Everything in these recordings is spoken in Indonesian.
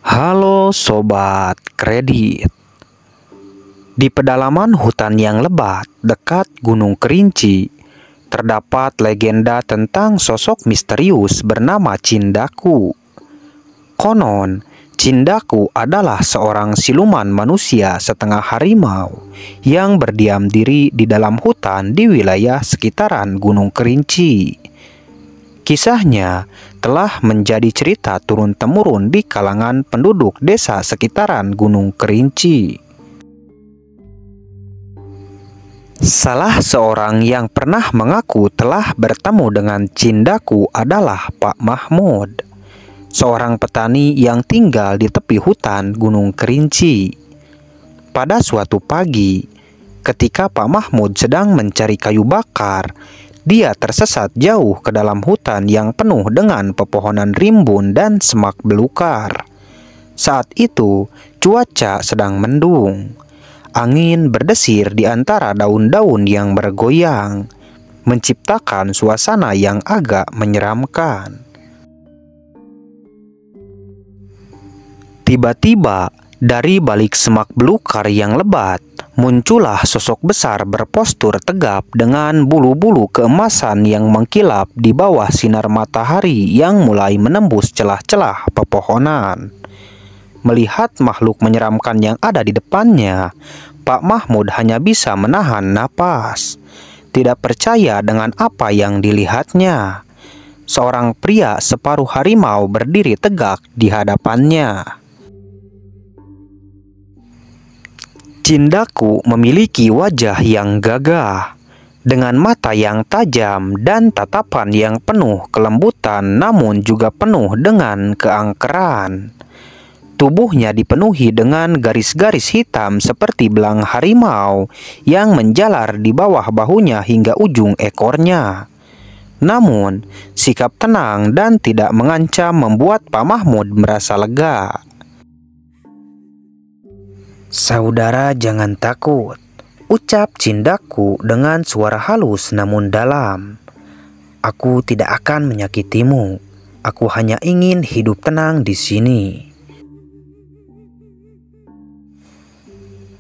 Halo Sobat Kredit. Di pedalaman hutan yang lebat dekat Gunung Kerinci, terdapat legenda tentang sosok misterius bernama Cindaku. Konon, Cindaku adalah seorang siluman manusia setengah harimau yang berdiam diri di dalam hutan di wilayah sekitaran Gunung Kerinci. Kisahnya telah menjadi cerita turun-temurun di kalangan penduduk desa sekitaran Gunung Kerinci. Salah seorang yang pernah mengaku telah bertemu dengan Cindaku adalah Pak Mahmud, seorang petani yang tinggal di tepi hutan Gunung Kerinci. Pada suatu pagi, ketika Pak Mahmud sedang mencari kayu bakar, dia tersesat jauh ke dalam hutan yang penuh dengan pepohonan rimbun dan semak belukar. Saat itu, cuaca sedang mendung. Angin berdesir di antara daun-daun yang bergoyang, menciptakan suasana yang agak menyeramkan. Tiba-tiba, dari balik semak belukar yang lebat, muncullah sosok besar berpostur tegap dengan bulu-bulu keemasan yang mengkilap di bawah sinar matahari yang mulai menembus celah-celah pepohonan. Melihat makhluk menyeramkan yang ada di depannya, Pak Mahmud hanya bisa menahan napas, tidak percaya dengan apa yang dilihatnya. Seorang pria separuh harimau berdiri tegak di hadapannya. Cindaku memiliki wajah yang gagah, dengan mata yang tajam dan tatapan yang penuh kelembutan namun juga penuh dengan keangkeran. Tubuhnya dipenuhi dengan garis-garis hitam seperti belang harimau yang menjalar di bawah bahunya hingga ujung ekornya. Namun, sikap tenang dan tidak mengancam membuat Pak Mahmud merasa lega. "Saudara jangan takut," ucap Cindaku dengan suara halus namun dalam. "Aku tidak akan menyakitimu. Aku hanya ingin hidup tenang di sini."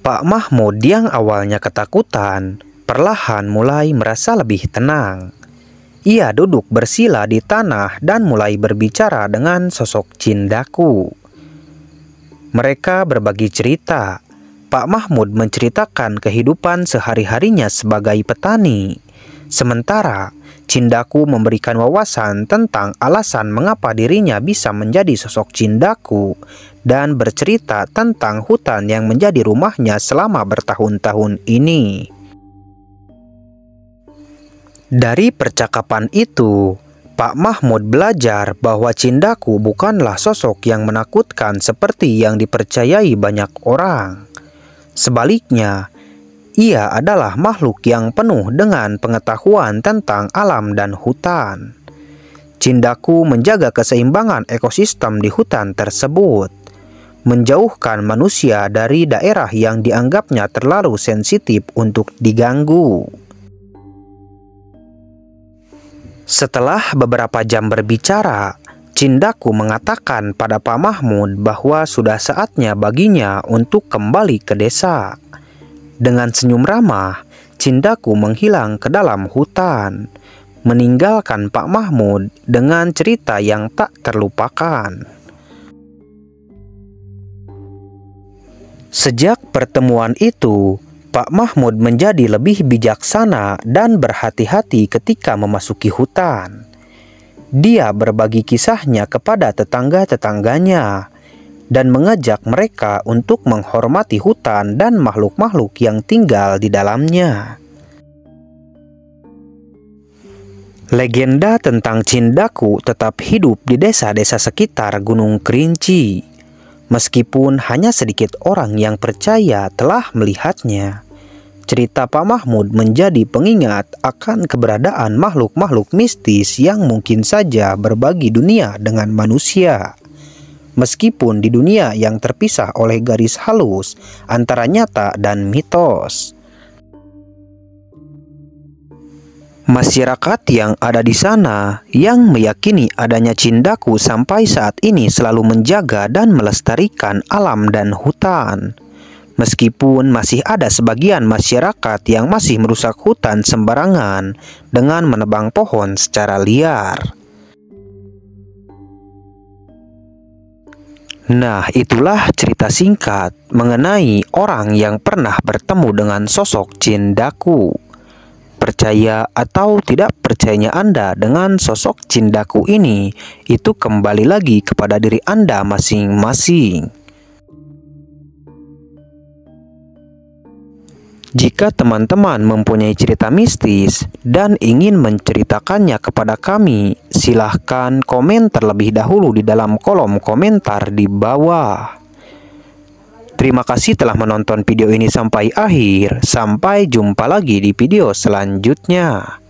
Pak Mahmud yang awalnya ketakutan, perlahan mulai merasa lebih tenang. Ia duduk bersila di tanah dan mulai berbicara dengan sosok Cindaku. Mereka berbagi cerita. Pak Mahmud menceritakan kehidupan sehari-harinya sebagai petani, sementara Cindaku memberikan wawasan tentang alasan mengapa dirinya bisa menjadi sosok Cindaku dan bercerita tentang hutan yang menjadi rumahnya selama bertahun-tahun ini. Dari percakapan itu, Pak Mahmud belajar bahwa Cindaku bukanlah sosok yang menakutkan seperti yang dipercayai banyak orang. Sebaliknya, ia adalah makhluk yang penuh dengan pengetahuan tentang alam dan hutan. Cindaku menjaga keseimbangan ekosistem di hutan tersebut, menjauhkan manusia dari daerah yang dianggapnya terlalu sensitif untuk diganggu. Setelah beberapa jam berbicara, Cindaku mengatakan pada Pak Mahmud bahwa sudah saatnya baginya untuk kembali ke desa. Dengan senyum ramah, Cindaku menghilang ke dalam hutan, meninggalkan Pak Mahmud dengan cerita yang tak terlupakan. Sejak pertemuan itu, Pak Mahmud menjadi lebih bijaksana dan berhati-hati ketika memasuki hutan. Dia berbagi kisahnya kepada tetangga-tetangganya dan mengajak mereka untuk menghormati hutan dan makhluk-makhluk yang tinggal di dalamnya. Legenda tentang Cindaku tetap hidup di desa-desa sekitar Gunung Kerinci, meskipun hanya sedikit orang yang percaya telah melihatnya. Cerita Pak Mahmud menjadi pengingat akan keberadaan makhluk-makhluk mistis yang mungkin saja berbagi dunia dengan manusia. Meskipun di dunia yang terpisah oleh garis halus antara nyata dan mitos. Masyarakat yang ada di sana yang meyakini adanya Cindaku sampai saat ini selalu menjaga dan melestarikan alam dan hutan. Meskipun masih ada sebagian masyarakat yang masih merusak hutan sembarangan dengan menebang pohon secara liar. Nah, itulah cerita singkat mengenai orang yang pernah bertemu dengan sosok Cindaku. Percaya atau tidak percayanya Anda dengan sosok Cindaku ini, itu kembali lagi kepada diri Anda masing-masing. Jika teman-teman mempunyai cerita mistis dan ingin menceritakannya kepada kami, silahkan komen terlebih dahulu di dalam kolom komentar di bawah. Terima kasih telah menonton video ini sampai akhir. Sampai jumpa lagi di video selanjutnya.